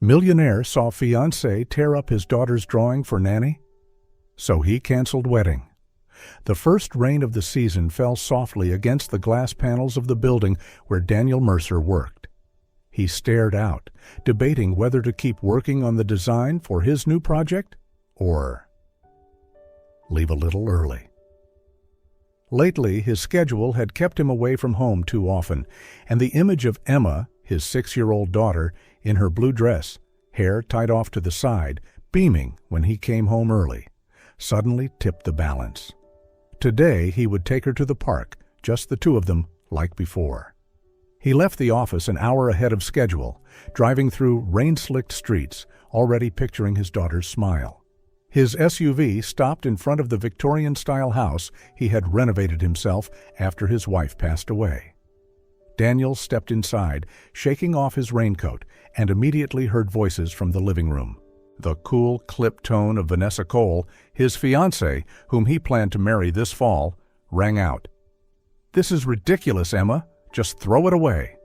Millionaire saw Fiancée tear up his daughter's drawing for Nanny, so he canceled wedding. The first rain of the season fell softly against the glass panels of the building where Daniel Mercer worked. He stared out, debating whether to keep working on the design for his new project or leave a little early. Lately, his schedule had kept him away from home too often, and the image of Emma, his 6-year-old daughter, in her blue dress, hair tied off to the side, beaming when he came home early, suddenly tipped the balance. Today he would take her to the park, just the two of them, like before. He left the office an hour ahead of schedule, driving through rain-slicked streets, already picturing his daughter's smile. His SUV stopped in front of the Victorian-style house he had renovated himself after his wife passed away. Daniel stepped inside, shaking off his raincoat, and immediately heard voices from the living room. The cool, clipped tone of Vanessa Cole, his fiancée, whom he planned to marry this fall, rang out. "This is ridiculous, Emma. Just throw it away."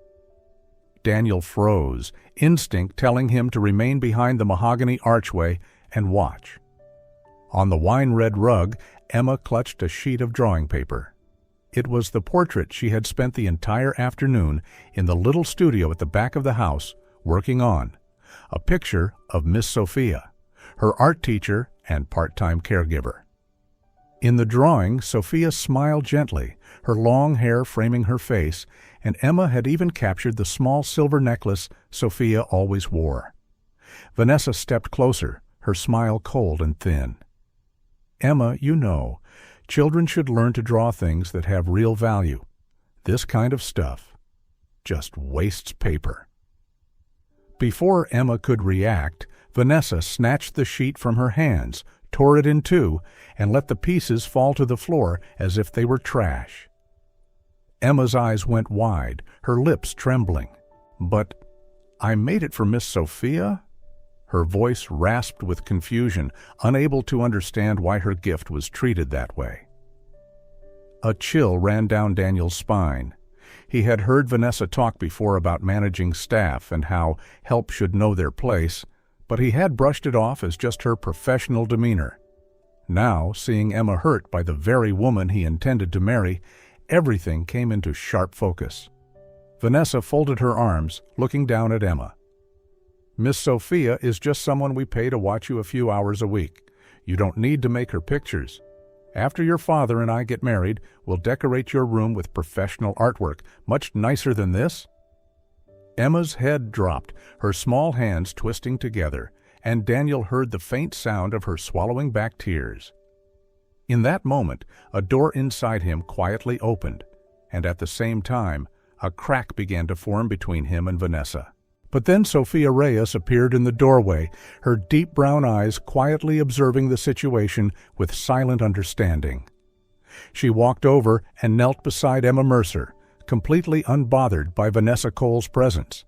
Daniel froze, instinct telling him to remain behind the mahogany archway and watch. On the wine-red rug, Emma clutched a sheet of drawing paper. It was the portrait she had spent the entire afternoon in the little studio at the back of the house working on, a picture of Miss Sophia, her art teacher and part-time caregiver. In the drawing, Sophia smiled gently, her long hair framing her face, and Emma had even captured the small silver necklace Sophia always wore. Vanessa stepped closer, her smile cold and thin. "Emma, you know, children should learn to draw things that have real value. This kind of stuff just wastes paper." Before Emma could react, Vanessa snatched the sheet from her hands, tore it in two, and let the pieces fall to the floor as if they were trash. Emma's eyes went wide, her lips trembling. "But I made it for Miss Sophia?" Her voice rasped with confusion, unable to understand why her gift was treated that way. A chill ran down Daniel's spine. He had heard Vanessa talk before about managing staff and how help should know their place, but he had brushed it off as just her professional demeanor. Now, seeing Emma hurt by the very woman he intended to marry, everything came into sharp focus. Vanessa folded her arms, looking down at Emma. "Miss Sophia is just someone we pay to watch you a few hours a week. You don't need to make her pictures. After your father and I get married, we'll decorate your room with professional artwork, much nicer than this." Emma's head dropped, her small hands twisting together, and Daniel heard the faint sound of her swallowing back tears. In that moment, a door inside him quietly opened, and at the same time, a crack began to form between him and Vanessa. But then Sophia Reyes appeared in the doorway, her deep brown eyes quietly observing the situation with silent understanding. She walked over and knelt beside Emma Mercer, completely unbothered by Vanessa Cole's presence.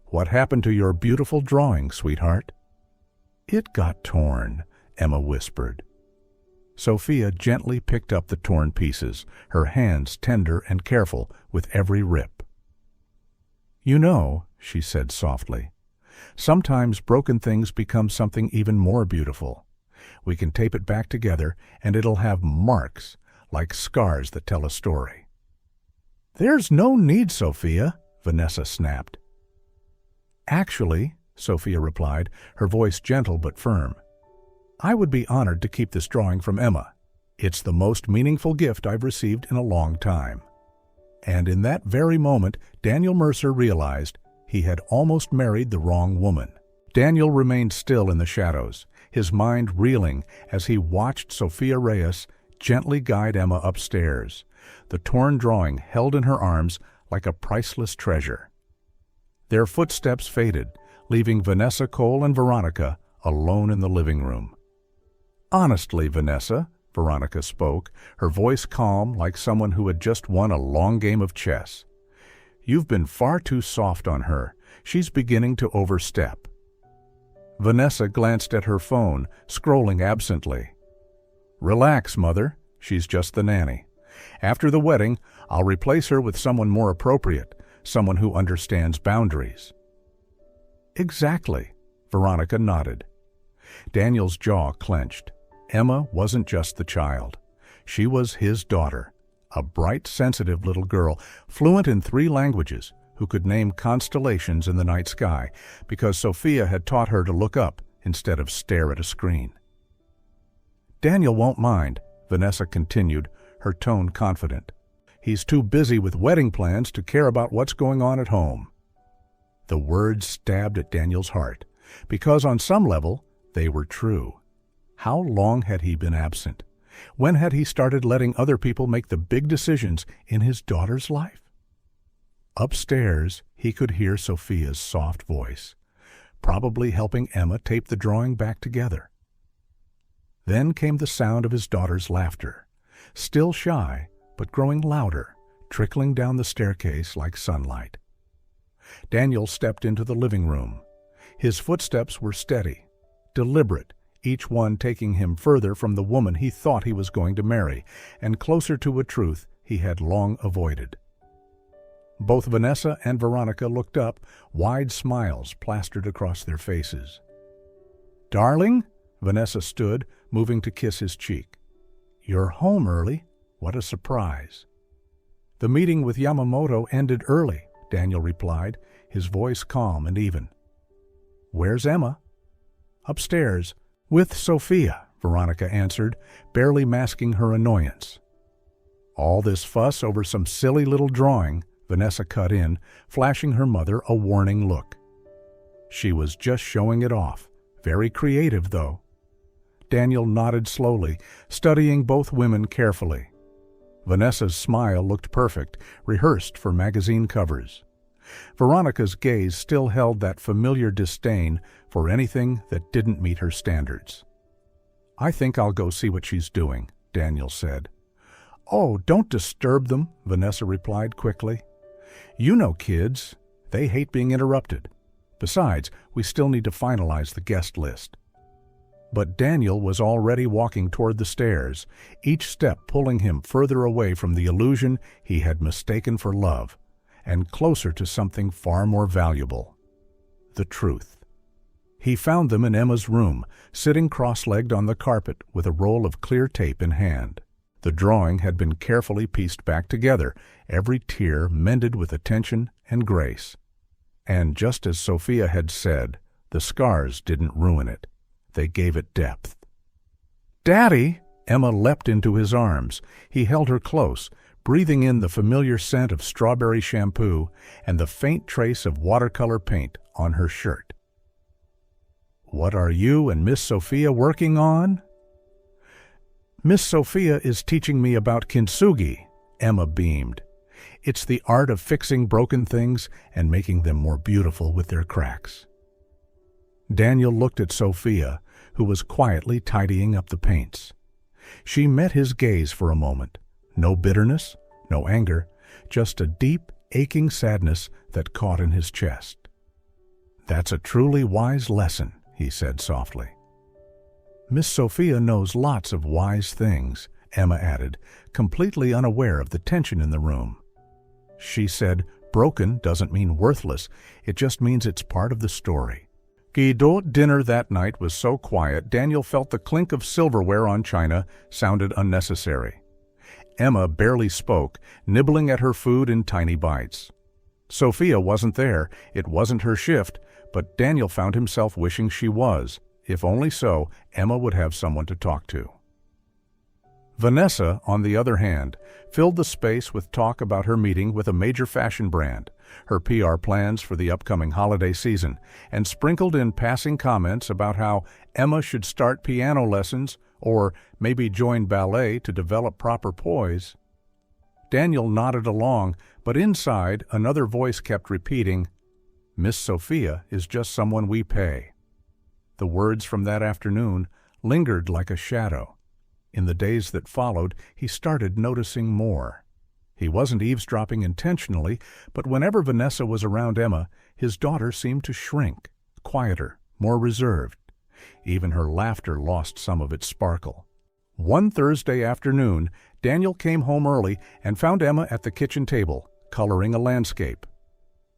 "What happened to your beautiful drawing, sweetheart?" "It got torn," Emma whispered. Sophia gently picked up the torn pieces, her hands tender and careful with every rip. "You know," she said softly, "sometimes broken things become something even more beautiful. We can tape it back together, and it'll have marks, like scars that tell a story." "There's no need, Sophia," Vanessa snapped. "Actually," Sophia replied, her voice gentle but firm, "I would be honored to keep this drawing from Emma. It's the most meaningful gift I've received in a long time." And in that very moment, Daniel Mercer realized he had almost married the wrong woman. Daniel remained still in the shadows, his mind reeling as he watched Sophia Reyes gently guide Emma upstairs, the torn drawing held in her arms like a priceless treasure. Their footsteps faded, leaving Vanessa Cole and Veronica alone in the living room. "Honestly, Vanessa," Veronica spoke, her voice calm like someone who had just won a long game of chess. "You've been far too soft on her. She's beginning to overstep." Vanessa glanced at her phone, scrolling absently. "Relax, Mother. She's just the nanny. After the wedding, I'll replace her with someone more appropriate, someone who understands boundaries." Exactly, Veronica nodded. Daniel's jaw clenched. Emma wasn't just the child. She was his daughter, a bright, sensitive little girl, fluent in 3 languages, who could name constellations in the night sky because Sophia had taught her to look up instead of stare at a screen. Daniel won't mind, Vanessa continued, her tone confident. He's too busy with wedding plans to care about what's going on at home. The words stabbed at Daniel's heart, because on some level, they were true. How long had he been absent? When had he started letting other people make the big decisions in his daughter's life? Upstairs, he could hear Sophia's soft voice, probably helping Emma tape the drawing back together. Then came the sound of his daughter's laughter, still shy, but growing louder, trickling down the staircase like sunlight. Daniel stepped into the living room. His footsteps were steady, deliberate, each one taking him further from the woman he thought he was going to marry, and closer to a truth he had long avoided. Both Vanessa and Veronica looked up, wide smiles plastered across their faces. "Darling?" Vanessa stood, moving to kiss his cheek. "You're home early. What a surprise." "The meeting with Yamamoto ended early," Daniel replied, his voice calm and even. "Where's Emma?" "Upstairs, with Sophia," Veronica answered, barely masking her annoyance. "All this fuss over some silly little drawing," Vanessa cut in, flashing her mother a warning look. She was just showing it off. Very creative, though. Daniel nodded slowly, studying both women carefully. Vanessa's smile looked perfect, rehearsed for magazine covers. Veronica's gaze still held that familiar disdain for anything that didn't meet her standards. "I think I'll go see what she's doing," Daniel said. "Oh, don't disturb them," Vanessa replied quickly. "You know kids. They hate being interrupted. Besides, we still need to finalize the guest list." But Daniel was already walking toward the stairs, each step pulling him further away from the illusion he had mistaken for love, and closer to something far more valuable: the truth. He found them in Emma's room, sitting cross-legged on the carpet with a roll of clear tape in hand. The drawing had been carefully pieced back together, every tear mended with attention and grace. And just as Sophia had said, the scars didn't ruin it. They gave it depth. "Daddy!" Emma leapt into his arms. He held her close, breathing in the familiar scent of strawberry shampoo and the faint trace of watercolor paint on her shirt. "What are you and Miss Sophia working on?" "Miss Sophia is teaching me about kintsugi," Emma beamed. "It's the art of fixing broken things and making them more beautiful with their cracks." Daniel looked at Sophia, who was quietly tidying up the paints. She met his gaze for a moment. No bitterness, no anger, just a deep, aching sadness that caught in his chest. "That's a truly wise lesson," he said softly. "Miss Sophia knows lots of wise things," Emma added, completely unaware of the tension in the room. She said, "Broken doesn't mean worthless, it just means it's part of the story." Dinner that night was so quiet, Daniel felt the clink of silverware on china sounded unnecessary. Emma barely spoke, nibbling at her food in tiny bites. Sophia wasn't there, it wasn't her shift, but Daniel found himself wishing she was. If only so, Emma would have someone to talk to. Vanessa, on the other hand, filled the space with talk about her meeting with a major fashion brand, her PR plans for the upcoming holiday season, and sprinkled in passing comments about how Emma should start piano lessons or maybe join ballet to develop proper poise. Daniel nodded along, but inside another voice kept repeating, "Miss Sophia is just someone we pay." The words from that afternoon lingered like a shadow. In the days that followed, he started noticing more. He wasn't eavesdropping intentionally, but whenever Vanessa was around Emma, his daughter seemed to shrink, quieter, more reserved. Even her laughter lost some of its sparkle. One Thursday afternoon, Daniel came home early and found Emma at the kitchen table, coloring a landscape.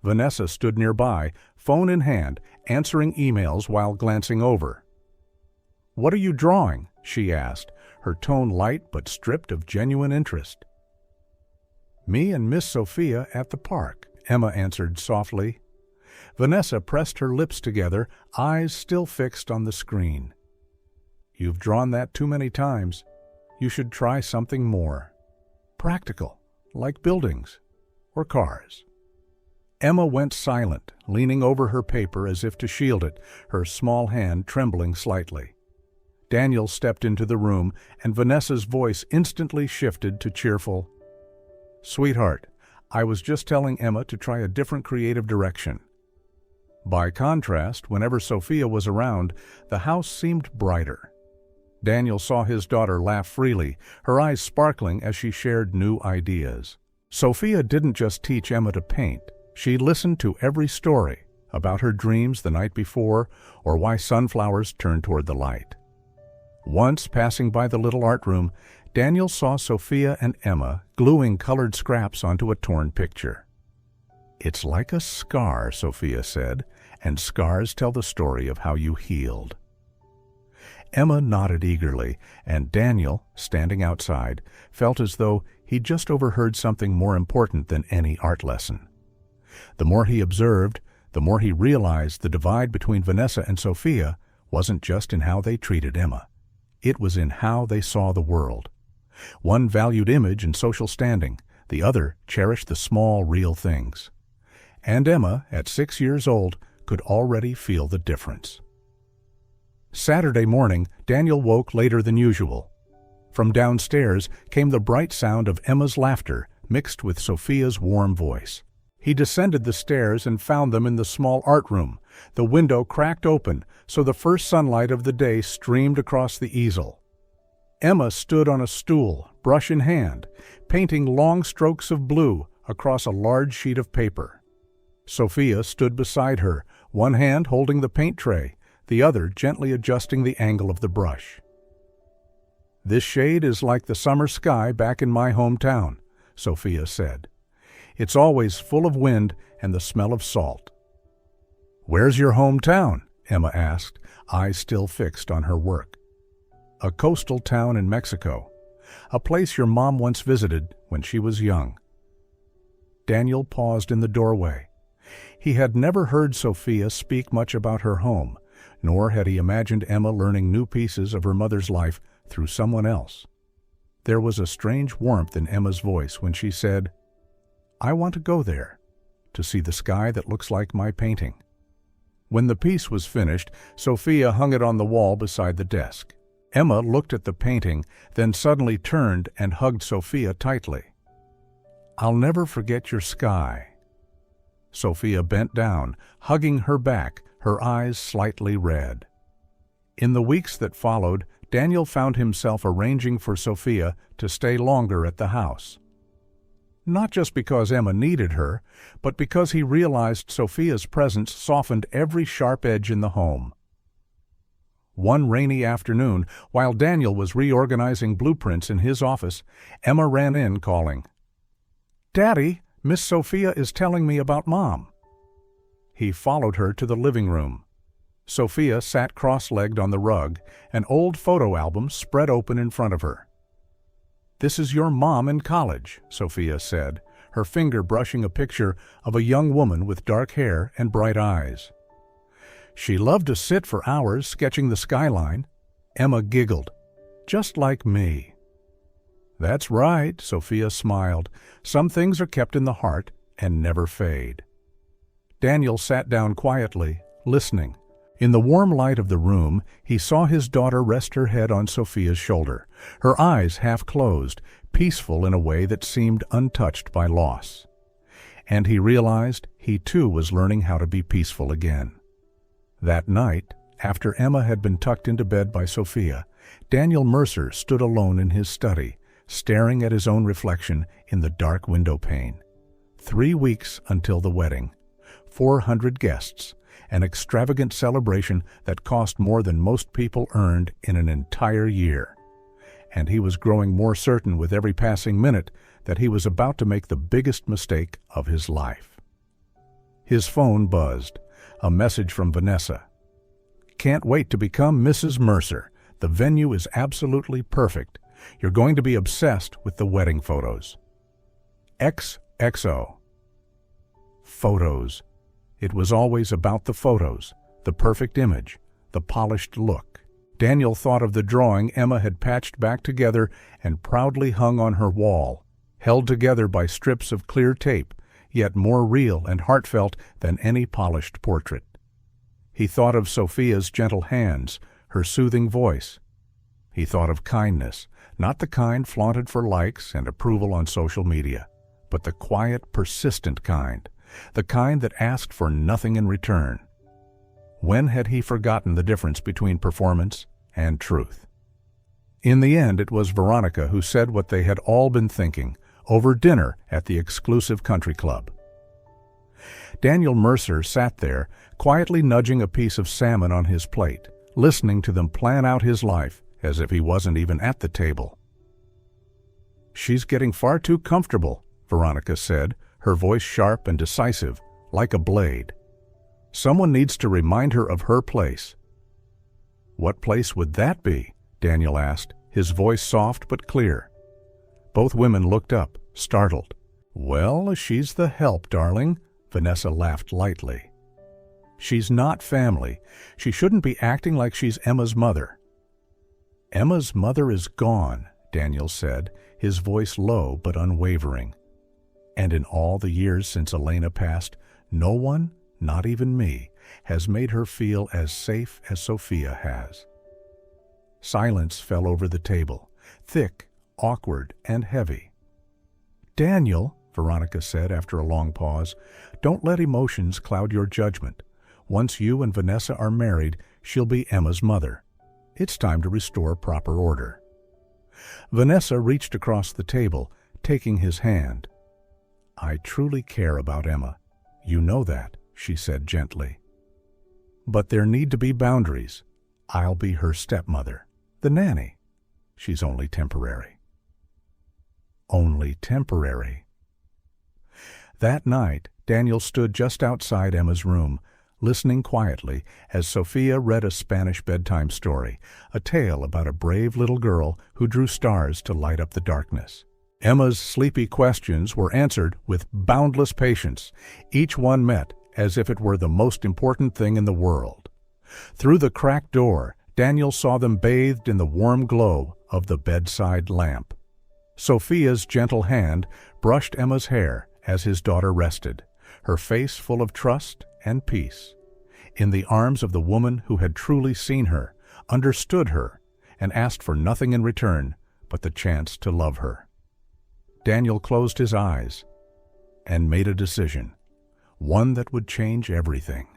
Vanessa stood nearby, phone in hand, answering emails while glancing over. "What are you drawing?" she asked, her tone light but stripped of genuine interest. "Me and Miss Sophia at the park," Emma answered softly. Vanessa pressed her lips together, eyes still fixed on the screen. "You've drawn that too many times. You should try something more practical, like buildings or cars." Emma went silent, leaning over her paper as if to shield it, her small hand trembling slightly. Daniel stepped into the room, and Vanessa's voice instantly shifted to cheerful, "Sweetheart, I was just telling Emma to try a different creative direction." By contrast, whenever Sophia was around, the house seemed brighter. Daniel saw his daughter laugh freely, her eyes sparkling as she shared new ideas. Sophia didn't just teach Emma to paint. She listened to every story about her dreams the night before or why sunflowers turn toward the light. Once, passing by the little art room, Daniel saw Sophia and Emma gluing colored scraps onto a torn picture. "It's like a scar," Sophia said, "and scars tell the story of how you healed." Emma nodded eagerly, and Daniel, standing outside, felt as though he'd just overheard something more important than any art lesson. The more he observed, the more he realized the divide between Vanessa and Sophia wasn't just in how they treated Emma. It was in how they saw the world. One valued image and social standing, the other cherished the small, real things. And Emma, at 6 years old, could already feel the difference. Saturday morning, Daniel woke later than usual. From downstairs came the bright sound of Emma's laughter mixed with Sophia's warm voice. He descended the stairs and found them in the small art room, the window cracked open so the first sunlight of the day streamed across the easel. Emma stood on a stool, brush in hand, painting long strokes of blue across a large sheet of paper. Sophia stood beside her, one hand holding the paint tray, the other gently adjusting the angle of the brush. "This shade is like the summer sky back in my hometown," Sophia said. "It's always full of wind and the smell of salt." "Where's your hometown?" Emma asked, eyes still fixed on her work. "A coastal town in Mexico, a place your mom once visited when she was young." Daniel paused in the doorway. He had never heard Sophia speak much about her home, nor had he imagined Emma learning new pieces of her mother's life through someone else. There was a strange warmth in Emma's voice when she said, "I want to go there, to see the sky that looks like my painting." When the piece was finished, Sophia hung it on the wall beside the desk. Emma looked at the painting, then suddenly turned and hugged Sophia tightly. "I'll never forget your sky." Sophia bent down, hugging her back, her eyes slightly red. In the weeks that followed, Daniel found himself arranging for Sophia to stay longer at the house. Not just because Emma needed her, but because he realized Sophia's presence softened every sharp edge in the home. One rainy afternoon, while Daniel was reorganizing blueprints in his office, Emma ran in calling, "Daddy, Miss Sophia is telling me about Mom." He followed her to the living room. Sophia sat cross-legged on the rug, an old photo album spread open in front of her. "This is your mom in college," Sophia said, her finger brushing a picture of a young woman with dark hair and bright eyes. "She loved to sit for hours sketching the skyline." Emma giggled. "Just like me." "That's right," Sophia smiled. "Some things are kept in the heart and never fade." Daniel sat down quietly, listening. In the warm light of the room, he saw his daughter rest her head on Sophia's shoulder, her eyes half closed, peaceful in a way that seemed untouched by loss. And he realized he too was learning how to be peaceful again. That night, after Emma had been tucked into bed by Sophia, Daniel Mercer stood alone in his study, staring at his own reflection in the dark window pane. 3 weeks until the wedding. 400 guests. An extravagant celebration that cost more than most people earned in an entire year. And he was growing more certain with every passing minute that he was about to make the biggest mistake of his life. His phone buzzed. A message from Vanessa. "Can't wait to become Mrs. Mercer. The venue is absolutely perfect. You're going to be obsessed with the wedding photos. XXO." Photos. It was always about the photos, the perfect image, the polished look. Daniel thought of the drawing Emma had patched back together and proudly hung on her wall, held together by strips of clear tape, yet more real and heartfelt than any polished portrait. He thought of Sophia's gentle hands, her soothing voice. He thought of kindness, not the kind flaunted for likes and approval on social media, but the quiet, persistent kind, the kind that asked for nothing in return. When had he forgotten the difference between performance and truth? In the end, it was Veronica who said what they had all been thinking, over dinner at the exclusive country club. Daniel Mercer sat there, quietly nudging a piece of salmon on his plate, listening to them plan out his life as if he wasn't even at the table. "She's getting far too comfortable," Veronica said, her voice sharp and decisive, like a blade. "Someone needs to remind her of her place." "What place would that be?" Daniel asked, his voice soft but clear. Both women looked up, startled. "Well, she's the help, darling," Vanessa laughed lightly. "She's not family. She shouldn't be acting like she's Emma's mother." "Emma's mother is gone," Daniel said, his voice low but unwavering. "And in all the years since Elena passed, no one, not even me, has made her feel as safe as Sophia has." Silence fell over the table, thick, awkward, and heavy. "Daniel," Veronica said after a long pause, "don't let emotions cloud your judgment. Once you and Vanessa are married, she'll be Emma's mother. It's time to restore proper order." Vanessa reached across the table, taking his hand. "I truly care about Emma. You know that," she said gently. "But there need to be boundaries. I'll be her stepmother, the nanny. She's only temporary." Only temporary. That night, Daniel stood just outside Emma's room, listening quietly as Sophia read a Spanish bedtime story, a tale about a brave little girl who drew stars to light up the darkness. Emma's sleepy questions were answered with boundless patience, each one met as if it were the most important thing in the world. Through the cracked door, Daniel saw them bathed in the warm glow of the bedside lamp. Sophia's gentle hand brushed Emma's hair as his daughter rested, her face full of trust and peace, in the arms of the woman who had truly seen her, understood her, and asked for nothing in return but the chance to love her. Daniel closed his eyes and made a decision, one that would change everything.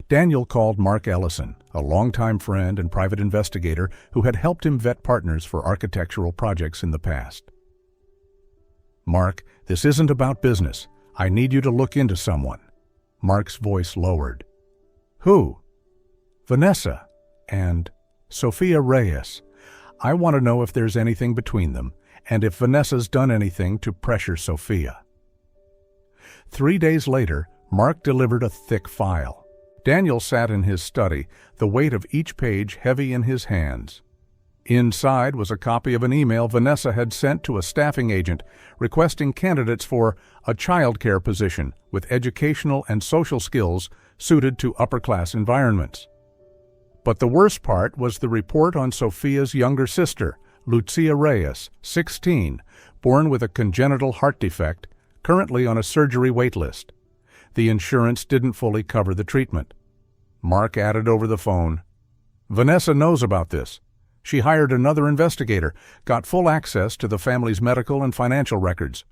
Daniel called Mark Ellison, a longtime friend and private investigator who had helped him vet partners for architectural projects in the past. "Mark, this isn't about business. I need you to look into someone." Mark's voice lowered. "Who?" "Vanessa and Sofia Reyes. I want to know if there's anything between them, and if Vanessa's done anything to pressure Sophia." 3 days later, Mark delivered a thick file. Daniel sat in his study, the weight of each page heavy in his hands. Inside was a copy of an email Vanessa had sent to a staffing agent requesting candidates for a childcare position with educational and social skills suited to upper-class environments. But the worst part was the report on Sophia's younger sister, Lucia Reyes, 16, born with a congenital heart defect, currently on a surgery wait list. The insurance didn't fully cover the treatment. Mark added over the phone, "Vanessa knows about this. She hired another investigator, got full access to the family's medical and financial records."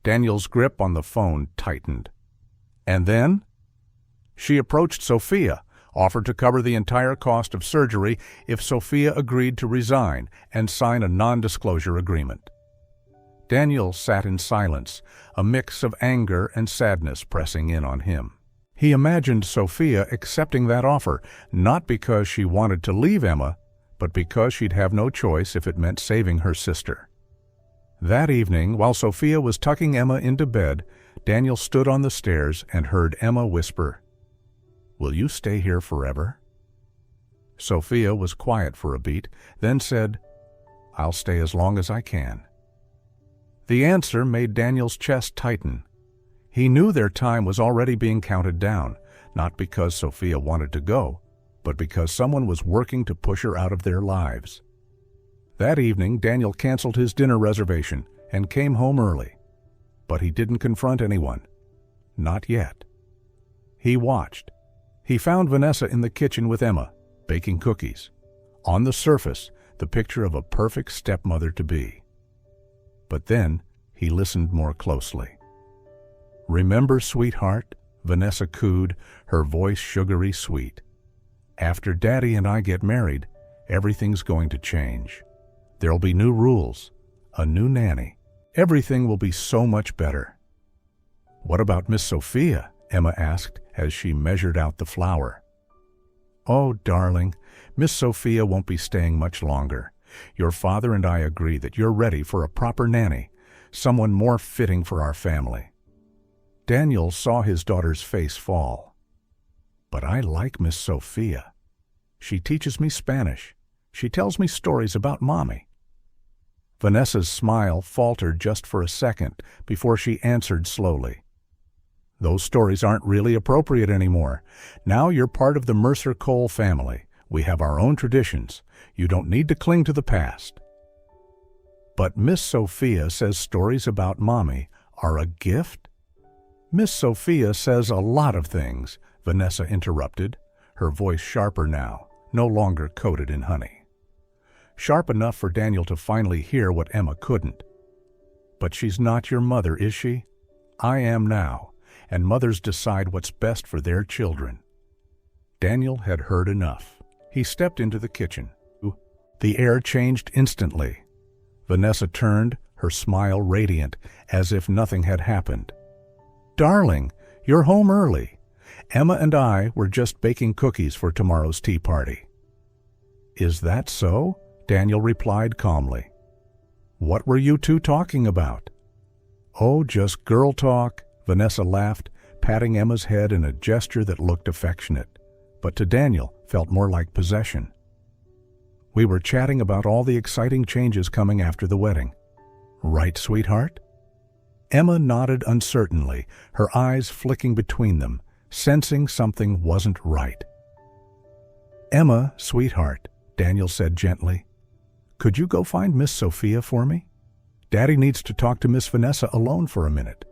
Daniel's grip on the phone tightened. "And then?" "She approached Sophia, offered to cover the entire cost of surgery if Sophia agreed to resign and sign a non-disclosure agreement." Daniel sat in silence, a mix of anger and sadness pressing in on him. He imagined Sophia accepting that offer, not because she wanted to leave Emma, but because she'd have no choice if it meant saving her sister. That evening, while Sophia was tucking Emma into bed, Daniel stood on the stairs and heard Emma whisper, "Will you stay here forever?" Sophia was quiet for a beat, then said, "I'll stay as long as I can." The answer made Daniel's chest tighten. He knew their time was already being counted down, not because Sophia wanted to go, but because someone was working to push her out of their lives. That evening, Daniel canceled his dinner reservation and came home early. But he didn't confront anyone. Not yet. He watched. He found Vanessa in the kitchen with Emma, baking cookies. On the surface, the picture of a perfect stepmother-to-be. But then, he listened more closely. "Remember, sweetheart?" Vanessa cooed, her voice sugary sweet. "After Daddy and I get married, everything's going to change. There'll be new rules, a new nanny. Everything will be so much better." "What about Miss Sophia?" Emma asked as she measured out the flour. "Oh, darling, Miss Sophia won't be staying much longer. Your father and I agree that you're ready for a proper nanny, someone more fitting for our family." Daniel saw his daughter's face fall. "But I like Miss Sophia. She teaches me Spanish. She tells me stories about Mommy." Vanessa's smile faltered just for a second before she answered slowly. "Those stories aren't really appropriate anymore. Now you're part of the Mercer Cole family. We have our own traditions. You don't need to cling to the past." "But Miss Sophia says stories about Mommy are a gift?" "Miss Sophia says a lot of things," Vanessa interrupted, her voice sharper now, no longer coated in honey. Sharp enough for Daniel to finally hear what Emma couldn't. "But she's not your mother, is she? I am now, and mothers decide what's best for their children." Daniel had heard enough. He stepped into the kitchen. The air changed instantly. Vanessa turned, her smile radiant, as if nothing had happened. "Darling, you're home early. Emma and I were just baking cookies for tomorrow's tea party." "Is that so?" Daniel replied calmly. "What were you two talking about?" "Oh, just girl talk," Vanessa laughed, patting Emma's head in a gesture that looked affectionate, but to Daniel felt more like possession. "We were chatting about all the exciting changes coming after the wedding. Right, sweetheart?" Emma nodded uncertainly, her eyes flicking between them, sensing something wasn't right. "Emma, sweetheart," Daniel said gently, "could you go find Miss Sophia for me? Daddy needs to talk to Miss Vanessa alone for a minute."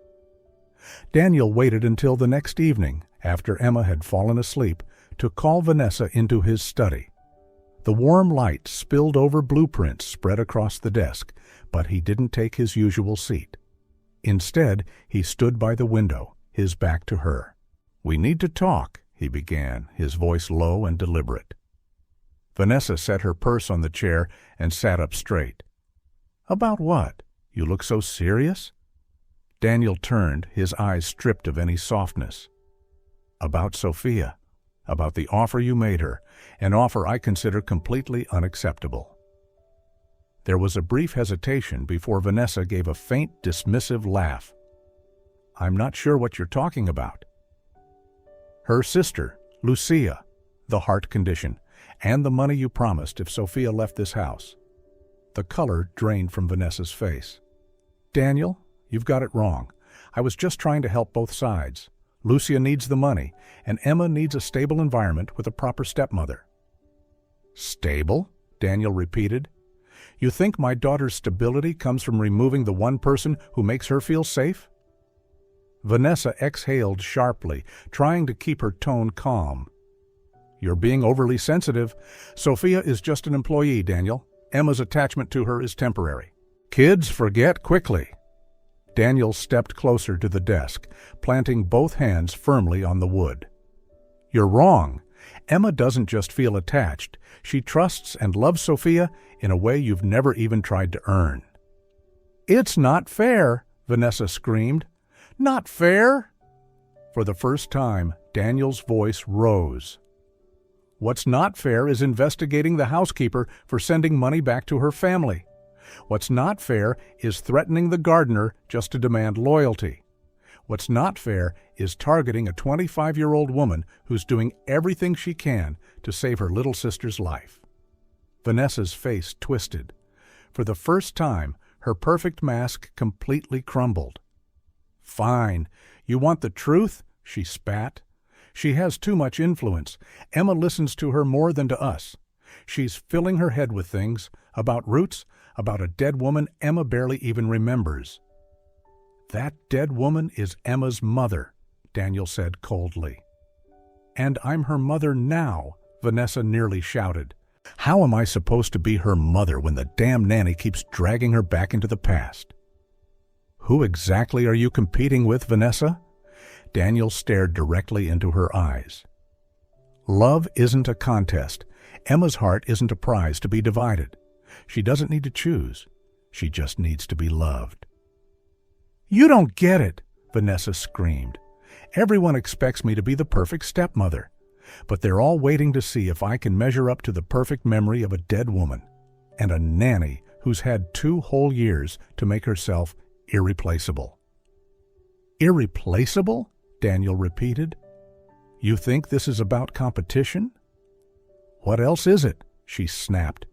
Daniel waited until the next evening, after Emma had fallen asleep, to call Vanessa into his study. The warm light spilled over blueprints spread across the desk, but he didn't take his usual seat. Instead, he stood by the window, his back to her. "We need to talk," he began, his voice low and deliberate. Vanessa set her purse on the chair and sat up straight. "About what? You look so serious?" Daniel turned, his eyes stripped of any softness. "About Sophia, about the offer you made her, an offer I consider completely unacceptable." There was a brief hesitation before Vanessa gave a faint, dismissive laugh. "I'm not sure what you're talking about." "Her sister, Lucia, the heart condition, and the money you promised if Sophia left this house." The color drained from Vanessa's face. "Daniel, you've got it wrong. I was just trying to help both sides. Lucia needs the money, and Emma needs a stable environment with a proper stepmother." "Stable?" Daniel repeated. "You think my daughter's stability comes from removing the one person who makes her feel safe?" Vanessa exhaled sharply, trying to keep her tone calm. "You're being overly sensitive. Sophia is just an employee, Daniel. Emma's attachment to her is temporary. Kids forget quickly." Daniel stepped closer to the desk, planting both hands firmly on the wood. "You're wrong. Emma doesn't just feel attached. She trusts and loves Sophia in a way you've never even tried to earn." "It's not fair," Vanessa screamed. "Not fair?" For the first time, Daniel's voice rose. "What's not fair is investigating the housekeeper for sending money back to her family. What's not fair is threatening the gardener just to demand loyalty. What's not fair is targeting a 25-year-old woman who's doing everything she can to save her little sister's life. Vanessa's face twisted. For the first time, her perfect mask completely crumbled. "Fine. You want the truth?" she spat. "She has too much influence. Emma listens to her more than to us. She's filling her head with things, about roots, about a dead woman Emma barely even remembers." "That dead woman is Emma's mother," Daniel said coldly. "And I'm her mother now," Vanessa nearly shouted. "How am I supposed to be her mother when the damn nanny keeps dragging her back into the past?" "Who exactly are you competing with, Vanessa?" Daniel stared directly into her eyes. "Love isn't a contest. Emma's heart isn't a prize to be divided. She doesn't need to choose. She just needs to be loved." "You don't get it," Vanessa screamed. "Everyone expects me to be the perfect stepmother, but they're all waiting to see if I can measure up to the perfect memory of a dead woman and a nanny who's had 2 whole years to make herself irreplaceable." "Irreplaceable?" Daniel repeated. "You think this is about competition?" "What else is it?" she snapped.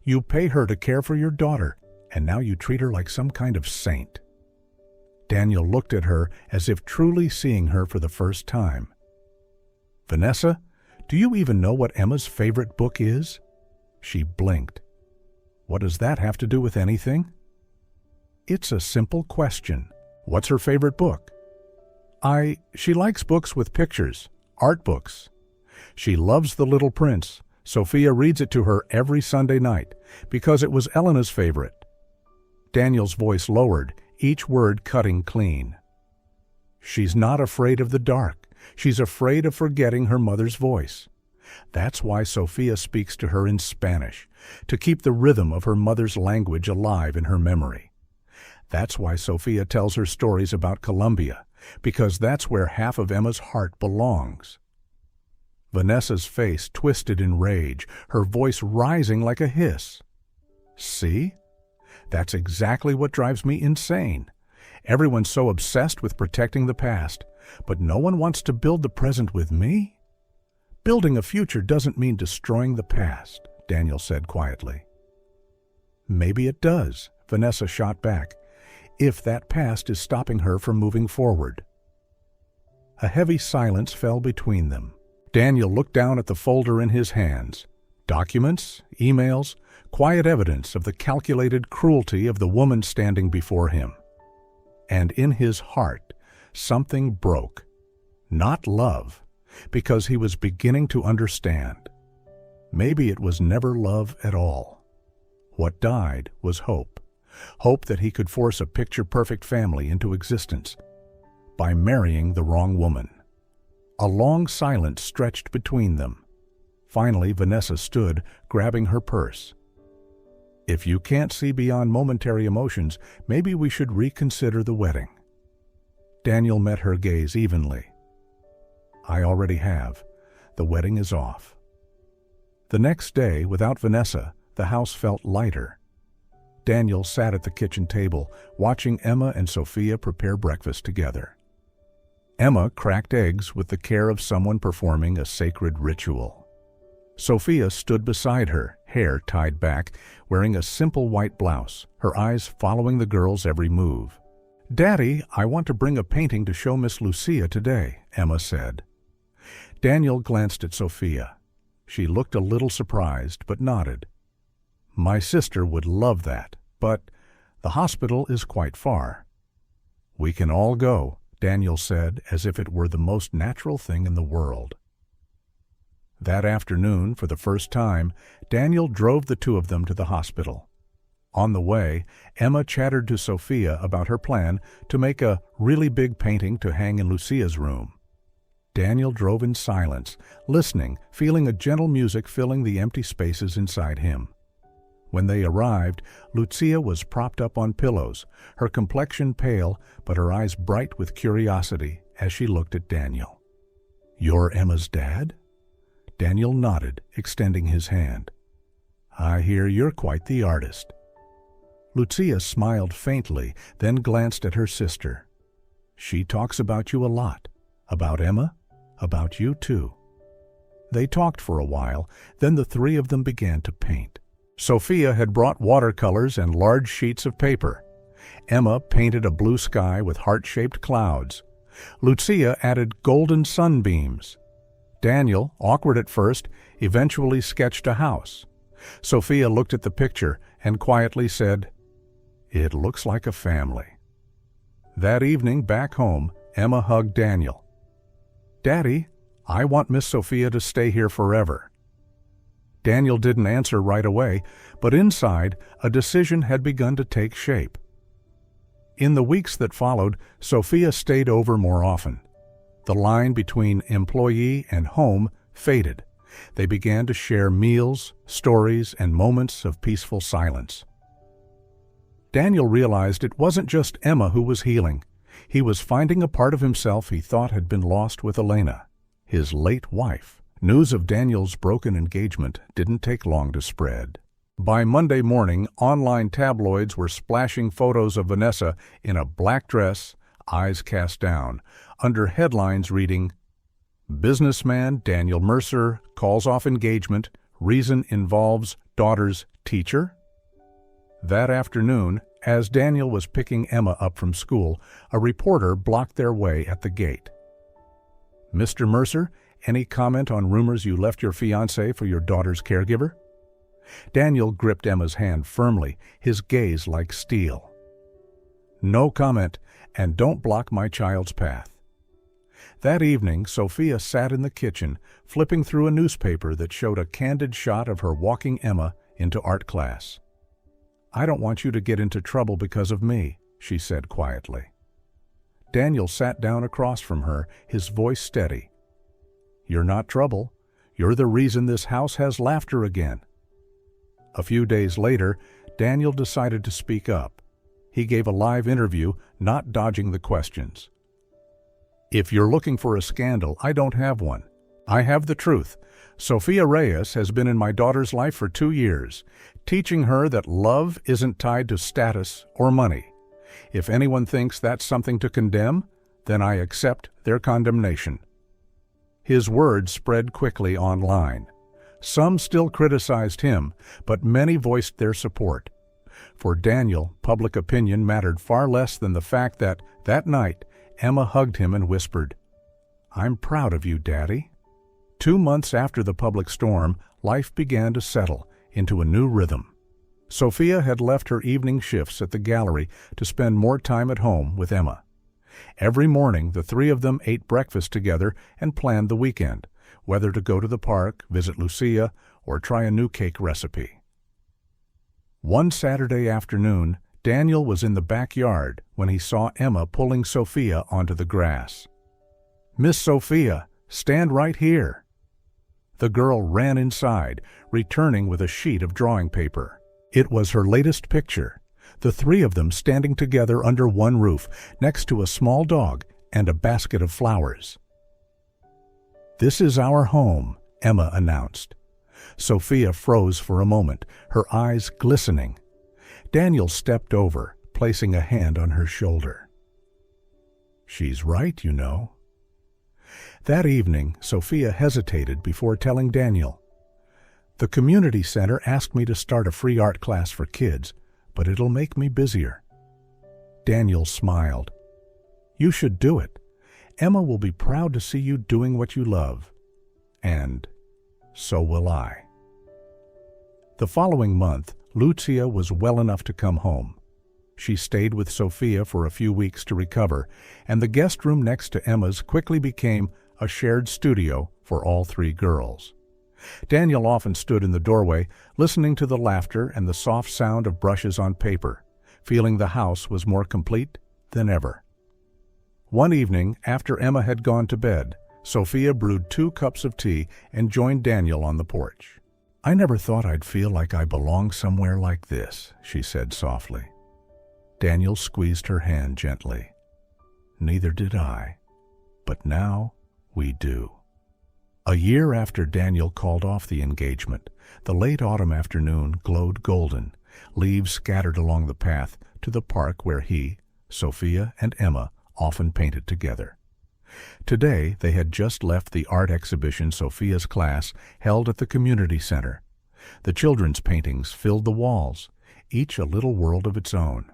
"You pay her to care for your daughter, and now you treat her like some kind of saint." Daniel looked at her as if truly seeing her for the first time. "Vanessa, do you even know what Emma's favorite book is?" She blinked. "What does that have to do with anything?" "It's a simple question. What's her favorite book?" She likes books with pictures, art books. She loves The Little Prince. Sophia reads it to her every Sunday night because it was Elena's favorite." Daniel's voice lowered, each word cutting clean. "She's not afraid of the dark. She's afraid of forgetting her mother's voice. That's why Sophia speaks to her in Spanish, to keep the rhythm of her mother's language alive in her memory. That's why Sophia tells her stories about Colombia, because that's where half of Emma's heart belongs." Vanessa's face twisted in rage, her voice rising like a hiss. "See? That's exactly what drives me insane. Everyone's so obsessed with protecting the past, but no one wants to build the present with me? Building a future doesn't mean destroying the past," Daniel said quietly. "Maybe it does," Vanessa shot back, "if that past is stopping her from moving forward." A heavy silence fell between them. Daniel looked down at the folder in his hands. Documents, emails, quiet evidence of the calculated cruelty of the woman standing before him. And in his heart, something broke. Not love, because he was beginning to understand. Maybe it was never love at all. What died was hope. Hope that he could force a picture-perfect family into existence by marrying the wrong woman. A long silence stretched between them. Finally, Vanessa stood, grabbing her purse. "If you can't see beyond momentary emotions, maybe we should reconsider the wedding." Daniel met her gaze evenly. "I already have. The wedding is off." The next day, without Vanessa, the house felt lighter. Daniel sat at the kitchen table, watching Emma and Sophia prepare breakfast together. Emma cracked eggs with the care of someone performing a sacred ritual. Sophia stood beside her, hair tied back, wearing a simple white blouse, her eyes following the girl's every move. "Daddy, I want to bring a painting to show Miss Lucia today," Emma said. Daniel glanced at Sophia. She looked a little surprised, but nodded. "My sister would love that, but the hospital is quite far." "We can all go," Daniel said, as if it were the most natural thing in the world. That afternoon, for the first time, Daniel drove the two of them to the hospital. On the way, Emma chattered to Sophia about her plan to make a really big painting to hang in Lucia's room. Daniel drove in silence, listening, feeling a gentle music filling the empty spaces inside him. When they arrived, Lucia was propped up on pillows, her complexion pale, but her eyes bright with curiosity as she looked at Daniel. "You're Emma's dad?" Daniel nodded, extending his hand. "I hear you're quite the artist." Lucia smiled faintly, then glanced at her sister. "She talks about you a lot. About Emma, about you too." They talked for a while, then the three of them began to paint. Sophia had brought watercolors and large sheets of paper. Emma painted a blue sky with heart-shaped clouds. Lucia added golden sunbeams. Daniel, awkward at first, eventually sketched a house. Sophia looked at the picture and quietly said, "It looks like a family." That evening, back home, Emma hugged Daniel. "Daddy, I want Miss Sophia to stay here forever." Daniel didn't answer right away, but inside, a decision had begun to take shape. In the weeks that followed, Sophia stayed over more often. The line between employee and home faded. They began to share meals, stories, and moments of peaceful silence. Daniel realized it wasn't just Emma who was healing. He was finding a part of himself he thought had been lost with Elena, his late wife. News of Daniel's broken engagement didn't take long to spread. By Monday morning, online tabloids were splashing photos of Vanessa in a black dress, eyes cast down, under headlines reading, "Businessman Daniel Mercer calls off engagement, reason involves daughter's teacher." That afternoon, as Daniel was picking Emma up from school, a reporter blocked their way at the gate. "Mr. Mercer, any comment on rumors you left your fiancée for your daughter's caregiver?" Daniel gripped Emma's hand firmly, his gaze like steel. "No comment, and don't block my child's path." That evening, Sophia sat in the kitchen, flipping through a newspaper that showed a candid shot of her walking Emma into art class. "I don't want you to get into trouble because of me," she said quietly. Daniel sat down across from her, his voice steady. "You're not trouble. You're the reason this house has laughter again." A few days later, Daniel decided to speak up. He gave a live interview, not dodging the questions. "If you're looking for a scandal, I don't have one. I have the truth. Sophia Reyes has been in my daughter's life for 2 years, teaching her that love isn't tied to status or money. If anyone thinks that's something to condemn, then I accept their condemnation." His words spread quickly online. Some still criticized him, but many voiced their support. For Daniel, public opinion mattered far less than the fact that night, Emma hugged him and whispered, "I'm proud of you, Daddy." 2 months after the public storm, life began to settle into a new rhythm. Sophia had left her evening shifts at the gallery to spend more time at home with Emma. Every morning, the three of them ate breakfast together and planned the weekend, whether to go to the park, visit Lucia, or try a new cake recipe. One Saturday afternoon, Daniel was in the backyard when he saw Emma pulling Sophia onto the grass. "Miss Sophia, stand right here." The girl ran inside, returning with a sheet of drawing paper. It was her latest picture, the three of them standing together under one roof, next to a small dog and a basket of flowers. "This is our home," Emma announced. Sophia froze for a moment, her eyes glistening. Daniel stepped over, placing a hand on her shoulder. "She's right, you know." That evening, Sophia hesitated before telling Daniel, "The community center asked me to start a free art class for kids, but it'll make me busier." Daniel smiled. "You should do it. Emma will be proud to see you doing what you love. And so will I." The following month, Lucia was well enough to come home. She stayed with Sophia for a few weeks to recover, and the guest room next to Emma's quickly became a shared studio for all three girls. Daniel often stood in the doorway, listening to the laughter and the soft sound of brushes on paper, feeling the house was more complete than ever. One evening, after Emma had gone to bed, Sophia brewed 2 cups of tea and joined Daniel on the porch. "I never thought I'd feel like I belong somewhere like this," she said softly. Daniel squeezed her hand gently. "Neither did I, but now we do." A year after Daniel called off the engagement, the late autumn afternoon glowed golden, Leaves scattered along the path to the park where he, Sophia, and Emma often painted together. Today they had just left the art exhibition Sophia's class held at the community center. The children's paintings filled the walls, each a little world of its own.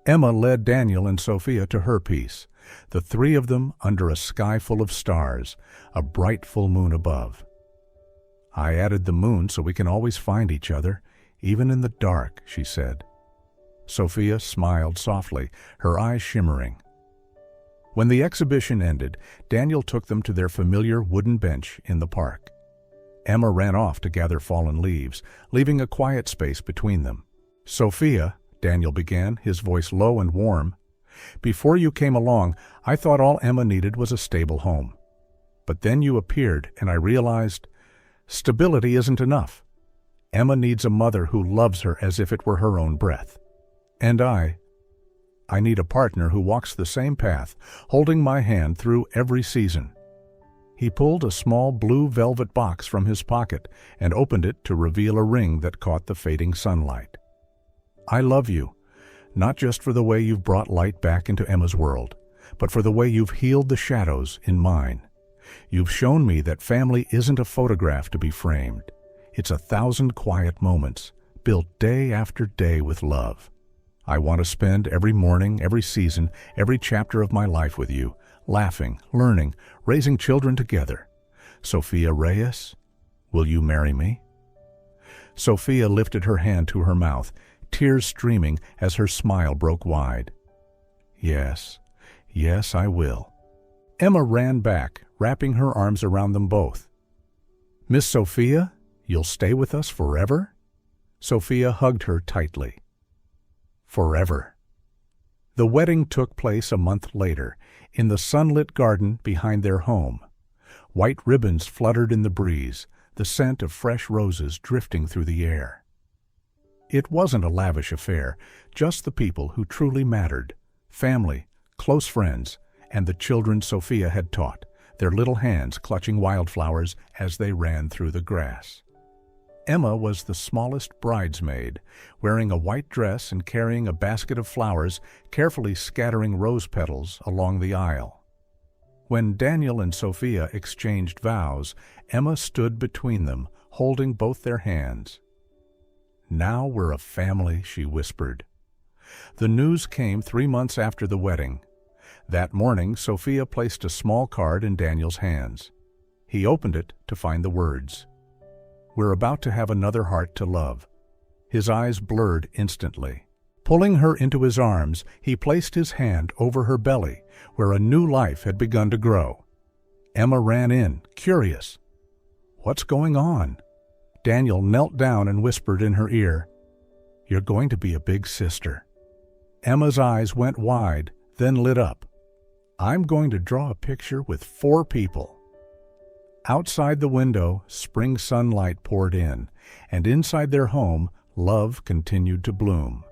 Emma led Daniel and Sophia to her piece, the three of them under a sky full of stars, a bright full moon above. "I added the moon so we can always find each other, even in the dark," she said. Sophia smiled softly, her eyes shimmering. When the exhibition ended, Daniel took them to their familiar wooden bench in the park. Emma ran off to gather fallen leaves, leaving a quiet space between them. "Sophia," Daniel began, his voice low and warm, "before you came along, I thought all Emma needed was a stable home. But then you appeared, and I realized stability isn't enough. Emma needs a mother who loves her as if it were her own breath. And I need a partner who walks the same path, holding my hand through every season." He pulled a small blue velvet box from his pocket and opened it to reveal a ring that caught the fading sunlight. "I love you, not just for the way you've brought light back into Emma's world, but for the way you've healed the shadows in mine. You've shown me that family isn't a photograph to be framed. It's 1,000 quiet moments, built day after day with love. I want to spend every morning, every season, every chapter of my life with you, laughing, learning, raising children together. Sophia Reyes, will you marry me?" Sophia lifted her hand to her mouth, tears streaming as her smile broke wide. "Yes, yes, I will." Emma ran back, wrapping her arms around them both. "Miss Sophia, you'll stay with us forever?" Sophia hugged her tightly. Forever. The wedding took place a month later, in the sunlit garden behind their home. White ribbons fluttered in the breeze, the scent of fresh roses drifting through the air. It wasn't a lavish affair, just the people who truly mattered, family, close friends, and the children Sophia had taught, their little hands clutching wildflowers as they ran through the grass. Emma was the smallest bridesmaid, wearing a white dress and carrying a basket of flowers, carefully scattering rose petals along the aisle. When Daniel and Sophia exchanged vows, Emma stood between them, holding both their hands. "Now we're a family," she whispered. The news came 3 months after the wedding. That morning, Sophia placed a small card in Daniel's hands. He opened it to find the words, "We're about to have another heart to love." His eyes blurred instantly. Pulling her into his arms, he placed his hand over her belly, where a new life had begun to grow. Emma ran in, curious. "What's going on?" Daniel knelt down and whispered in her ear, "You're going to be a big sister." Emma's eyes went wide, then lit up. "I'm going to draw a picture with 4 people." Outside the window, spring sunlight poured in, and inside their home, love continued to bloom.